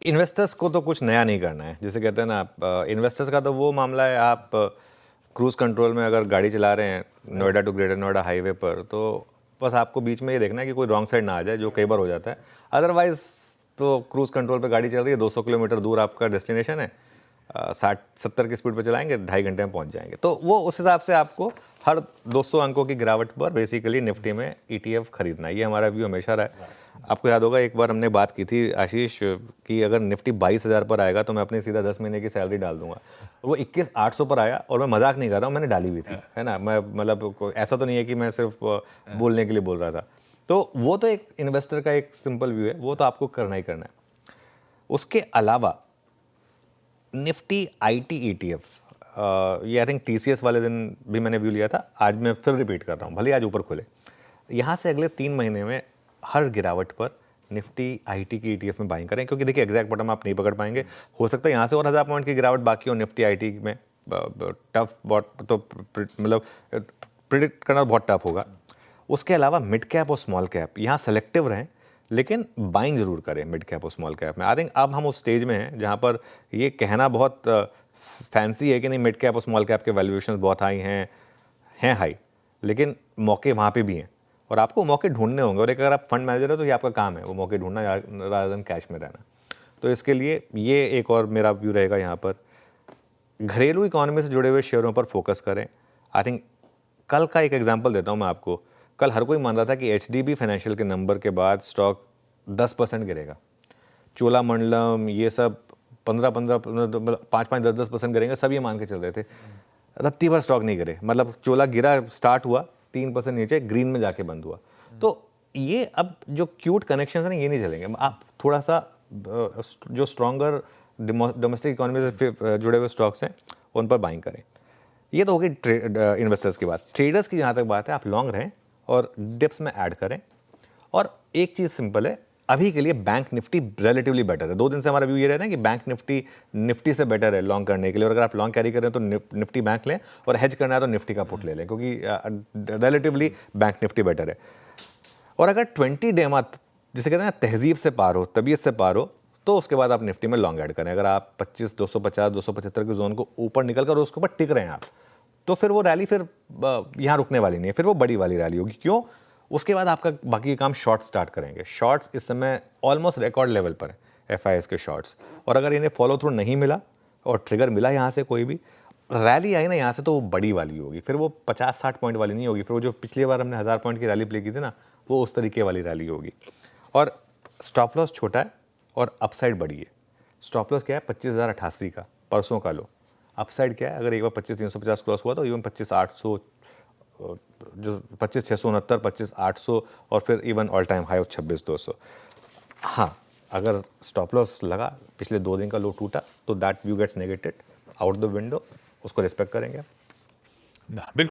Investors को तो कुछ नया नहीं करना है, जैसे कहते हैं ना आप, इन्वेस्टर्स का तो वो मामला है, आप क्रूज़ कंट्रोल में अगर गाड़ी चला रहे हैं Noida to greater Noida highway पर, तो बस आपको बीच में ये देखना है कि कोई रॉन्ग साइड ना आ जाए, जो कई बार हो जाता है। अदरवाइज तो क्रूज़ कंट्रोल पे गाड़ी चल रही है, 200 किलोमीटर दूर आपका डेस्टिनेशन है, 60-70 की स्पीड पे चलाएंगे, 2.5 घंटे में पहुंच जाएंगे। तो वो उस हिसाब से आपको हर 200 अंकों की गिरावट पर बेसिकली निफ्टी में ETF खरीदना है, ये हमारा व्यू हमेशा रहा है। आपको याद होगा एक बार हमने बात की थी आशीष कि अगर निफ्टी 22,000 पर आएगा तो मैं अपनी सीधा 10 महीने की सैलरी डाल दूंगा। वो 21,800 पर आया और मैं मजाक नहीं कर रहा हूँ, मैंने डाली हुई थी, है ना। मैं मतलब ऐसा तो नहीं है कि मैं सिर्फ बोलने के लिए बोल रहा था। तो वो तो एक इन्वेस्टर का एक सिंपल व्यू है, वो तो आपको करना ही करना है। उसके अलावा निफ्टी IT ETF, ये आई थिंक TCS वाले दिन भी मैंने व्यू लिया था, आज मैं फिर रिपीट कर रहा हूँ, भले आज ऊपर खुले। यहाँ से अगले 3 महीने में हर गिरावट पर निफ्टी IT की ETF में बाइंग करें, क्योंकि देखिए एग्जैक्ट बॉटम आप नहीं पकड़ पाएंगे, हो सकता है यहाँ से और 1000 पॉइंट की गिरावट बाकी हो निफ्टी IT में। टफ बॉट तो मतलब प्रिडिक्ट करना बहुत टफ होगा। उसके अलावा मिड कैप और स्मॉल कैप यहाँ सेलेक्टिव रहें, लेकिन बाइंग जरूर करें मिड कैप और स्मॉल कैप में। आई थिंक अब हम उस स्टेज में हैं जहाँ पर ये कहना बहुत फैंसी है कि नहीं मिड कैप और स्मॉल कैप के वैल्यूएशंस बहुत हाई हैं हाई, लेकिन मौके वहाँ पे भी हैं और आपको मौके ढूंढने होंगे। और एक अगर आप फंड मैनेजर हो तो ये आपका काम है वो मौके ढूंढना रादर देन कैश में रहना। तो इसके लिए ये एक और मेरा व्यू रहेगा यहाँ पर, घरेलू इकोनॉमी से जुड़े हुए शेयरों पर फोकस करें। आई थिंक कल का एक एग्जांपल देता हूँ मैं आपको। कल हर कोई मान रहा था कि HDB फाइनेंशियल के नंबर के बाद स्टॉक 10% गिरेगा, चोलामंडलम ये सब 5-5 10% गिरेंगे, सब ये मान के चल रहे थे। रत्ती भर स्टॉक नहीं गिरे, मतलब चोला गिरा, स्टार्ट हुआ 3% नीचे, ग्रीन में जाके बंद हुआ। तो ये अब जो क्यूट कनेक्शन है ना, ये नहीं चलेंगे। आप थोड़ा सा जो स्ट्रॉन्गर डोमेस्टिक इकोनॉमी से जुड़े हुए स्टॉक्स हैं उन पर बाइंग करें। ये तो होगी इन्वेस्टर्स की बात। ट्रेडर्स की जहाँ तक बात है, आप लॉन्ग रहें और डिप्स में ऐड करें। और एक चीज़ सिंपल है, अभी के लिए बैंक निफ्टी रिलेटिवली बेटर है। 2 दिन से हमारा व्यू ये रहता है कि बैंक निफ्टी से बेटर है लॉन्ग करने के लिए। और अगर आप लॉन्ग कैरी कर रहे हैं तो निफ्टी बैंक लें, और हेज करना है तो निफ्टी का पुट ले लें, क्योंकि रिलेटिवली बैंक निफ्टी बेटर है। और अगर 20 डेमा जिसे कहते हैं ना तहजीब से पार हो, तबीयत से पार हो, तो उसके बाद आप निफ्टी में लॉन्ग ऐड करें। अगर आप 25, 250, 275 के जोन को ऊपर निकल कर उसके ऊपर टिक रहे हैं आप, तो फिर वो रैली फिर यहाँ रुकने वाली नहीं है, फिर वो बड़ी वाली रैली होगी। क्यों? उसके बाद आपका बाकी काम शॉर्ट स्टार्ट करेंगे। शॉर्ट्स इस समय ऑलमोस्ट रिकॉर्ड लेवल पर है FIS के शॉर्ट्स। और अगर इन्हें फॉलो थ्रू नहीं मिला और ट्रिगर मिला यहाँ से, कोई भी रैली आई ना यहाँ से, तो वो बड़ी वाली होगी, फिर वो 50-60 पॉइंट वाली नहीं होगी, फिर वो जो पिछली बार हमने 1000 पॉइंट की रैली प्ले की थी ना, वो उस तरीके वाली रैली होगी। और स्टॉप लॉस छोटा है और अपसाइड बड़ी है। स्टॉप लॉस क्या है? 25,088 का, परसों का लो। अपसाइड क्या है? अगर एक बार 25,350 क्रॉस हुआ तो इवन 25,800, जो 25,669, 25,800 और फिर इवन ऑल टाइम हाई 26,200। हाँ, अगर स्टॉप लॉस लगा, पिछले 2 दिन का लो टूटा, तो that view gets negated out the window, उसको रिस्पेक्ट करेंगे। बिल्कुल।